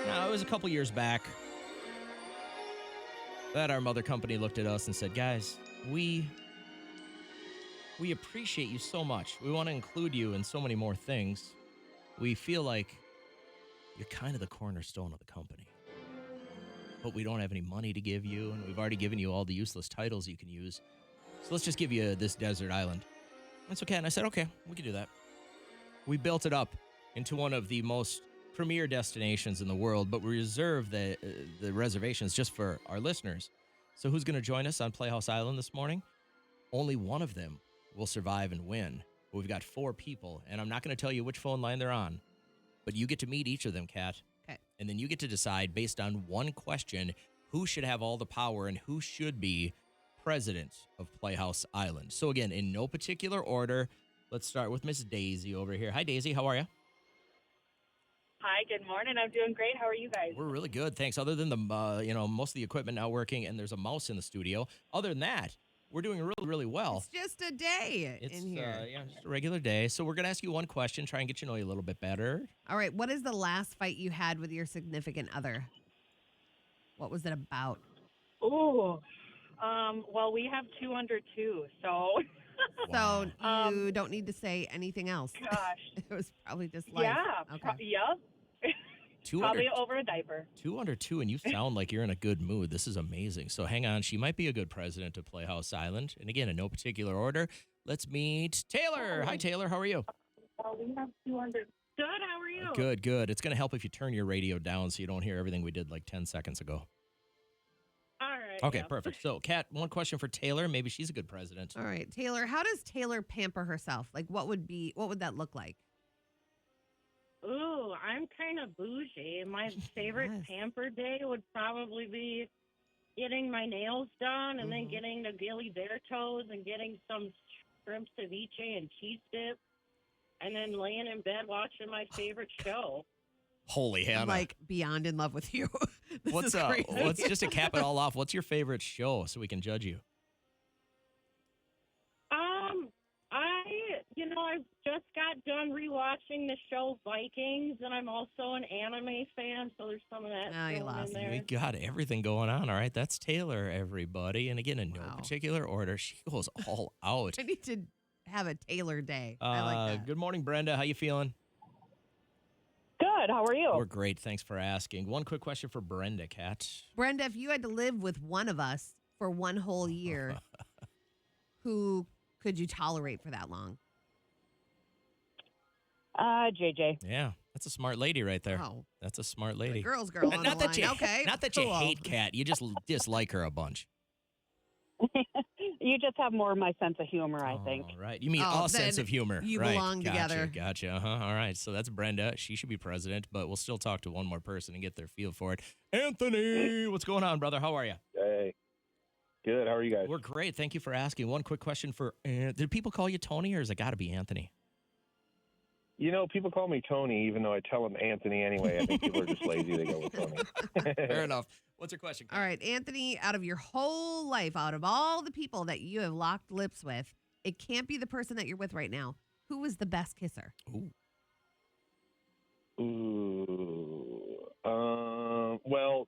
Now, it was a couple years back that our mother company looked at us and said, guys, we appreciate you so much. We want to include you in so many more things. We feel like you're kind of the cornerstone of the company. But we don't have any money to give you, and we've already given you all the useless titles you can use. So let's just give you this desert island. That's okay. And I said, okay, we can do that. We built it up into one of the most premier destinations in the world, but we reserve the reservations just for our listeners. So who's going to join us on Playhouse Island this morning? Only one of them will survive and win. We've got 4 people, and I'm not going to tell you which phone line they're on, but you get to meet each of them, Kat. Okay. And then you get to decide based on one question who should have all the power and who should be president of Playhouse Island. So again, in no particular order, let's start with Miss Daisy over here. Hi, Daisy. How are you? Hi, good morning. I'm doing great. How are you guys? We're really good, thanks. Other than the, most of the equipment not working and there's a mouse in the studio. Other than that, we're doing really, really well. It's just a day in here. Just a regular day. So we're going to ask you one question, try and get to know you a little bit better. All right. What is the last fight you had with your significant other? What was it about? Oh, well, we have 2 under 2, so. So you don't need to say anything else. Gosh. It was probably just life. Yeah. Okay. Yep. Probably over a diaper. 2 under 2, and you sound like you're in a good mood. This is amazing. So hang on. She might be a good president of Playhouse Island. And again, in no particular order, let's meet Taylor. Hi, Taylor. How are you? We have 2 under. Good. How are you? Good, good. It's going to help if you turn your radio down so you don't hear everything we did like 10 seconds ago. All right. Okay, yep. perfect. So, Kat, one question for Taylor. Maybe she's a good president. All right, Taylor. How does Taylor pamper herself? Like, what would that look like? Ooh, I'm kind of bougie. My favorite pamper day would probably be getting my nails done and then getting the Gilly Bear toes and getting some shrimp ceviche and cheese dip and then laying in bed watching my favorite show. Holy Hannah. I'm like beyond in love with you. What's just to cap it all off, what's your favorite show so we can judge you? I just got done rewatching the show Vikings, and I'm also an anime fan, so there's some of that in there. We got everything going on. All right, that's Taylor, everybody. And again, in no particular order, she goes all out. I need to have a Taylor day. I like that. Good morning, Brenda. How you feeling? Good. How are you? We're great. Thanks for asking. One quick question for Brenda, Kat. Brenda, if you had to live with one of us for one whole year, who could you tolerate for that long? JJ. Yeah, that's a smart lady right there. Oh. That's a smart lady. Girl on the line. Okay. Not that you hate Kat. You just dislike her a bunch. You just have more of my sense of humor, I think. All right. You mean a sense of humor. You right. belong together. Gotcha. All right. So that's Brenda. She should be president, but we'll still talk to one more person and get their feel for it. Anthony, what's going on, brother? How are you? Hey. Good. How are you guys? We're great. Thank you for asking. One quick question for did people call you Tony, or has it got to be Anthony? You know, people call me Tony, even though I tell them Anthony anyway. I think people are just lazy. They go with Tony. Fair enough. What's your question? All right, Anthony, out of your whole life, out of all the people that you have locked lips with, it can't be the person that you're with right now. Who was the best kisser? Well,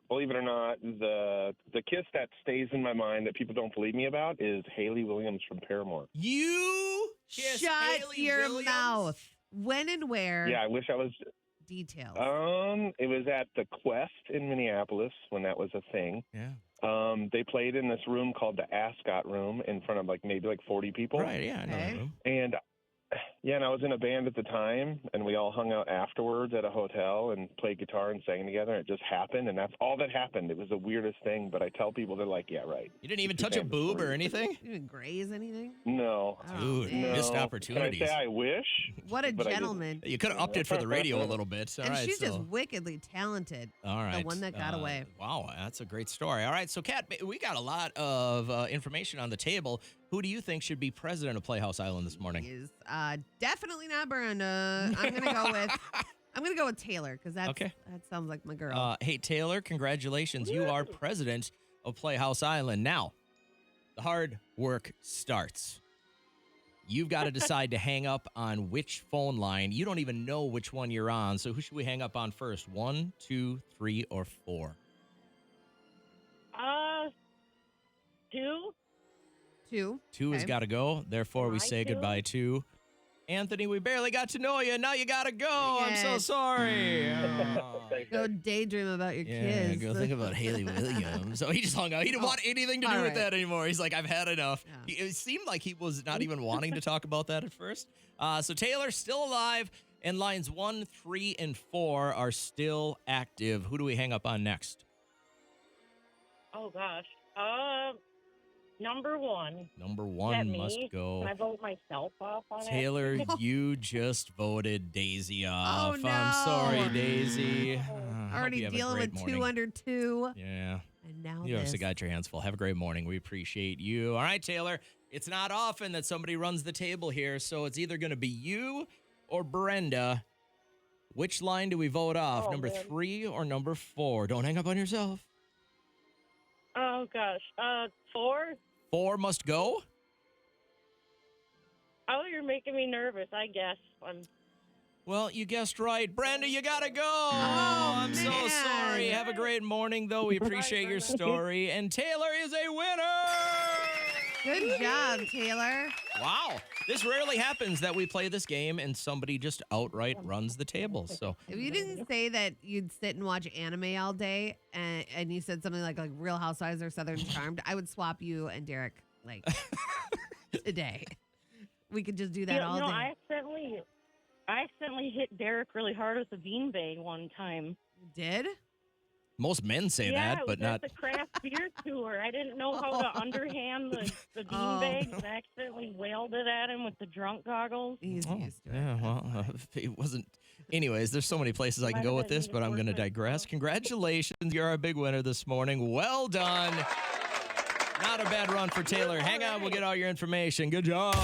believe it or not, the kiss that stays in my mind that people don't believe me about is Haley Williams from Paramore. You kissed Shut Haley your Williams? mouth. When and where? Yeah, I wish I was. Details. It was at the Quest in Minneapolis when that was a thing. Yeah. They played in this room called the Ascot Room in front of maybe 40 people. Right, yeah, I know that room. And I was in a band at the time, and we all hung out afterwards at a hotel and played guitar and sang together. It just happened, and that's all that happened. It was the weirdest thing, but I tell people, they're like, yeah, right. You didn't even touch a boob or anything? You didn't graze anything? No. Dude, missed opportunities. Can I say I wish? What a gentleman. You could have upped it for the radio a little bit. All and right, she's just wickedly talented. All right. The one that got away. Wow, that's a great story. All right, so Kat, we got a lot of information on the table. Who do you think should be president of Playhouse Island this morning? Is definitely not Brenda. I'm gonna go with Taylor because that sounds like my girl. Hey Taylor, congratulations! You are president of Playhouse Island. Now, the hard work starts. You've got to decide to hang up on which phone line. You don't even know which one you're on. So who should we hang up on first? 1, 2, 3, or 4? 2. 2. 2 has Okay. got to go. Therefore, we My say 2? goodbye to Anthony. We barely got to know you. Now you got to go. I'm so Yes. sorry. Oh. Go daydream about your Yeah, kids. go think about Haley Williams. So he just hung out. He didn't want anything to do all with right. that anymore. He's like, I've had enough. Yeah. It seemed like he was not even wanting to talk about that at first. So Taylor's still alive, and lines 1, 3, and 4 are still active. Who do we hang up on next? Oh, gosh. Number 1. Number Is that 1 me? must go. Can I vote myself off on it? Taylor, you just voted Daisy off. no. I'm sorry, Daisy. Hope Already you have a dealing great with morning. 2 under 2. Yeah. And now You this. obviously got your hands full. Have a great morning. We appreciate you. All right, Taylor. It's not often that somebody runs the table here, so it's either going to be you or Brenda. Which line do we vote off? Oh, Number man. 3 or number 4? Don't hang up on yourself. Oh, gosh. 4? 4 must go? Oh, you're making me nervous, I guess. Well, you guessed right. Brenda, you got to go. I'm so man. sorry. Have a great morning, though. We appreciate your story. And Taylor is a winner. Good job, Taylor. Wow. This rarely happens that we play this game and somebody just outright runs the table. So If you didn't say that you'd sit and watch anime all day and you said something like Real Housewives or Southern Charmed, I would swap you and Derek like today. We could just do that all day. I accidentally hit Derek really hard with a beanbag one time. You did? most men say yeah, that, it but was not. at the craft beer tour. I didn't know how to underhand the beanbags and accidentally wailed it at him with the drunk goggles. He's Oh, used to it. yeah, well, it wasn't. Anyways, there's so many places I can Might go have with been this, but I'm going to worth it. digress. Congratulations. You're our big winner this morning. Well done. Not a bad run for Taylor. Hang on, we'll get all your information. Good job.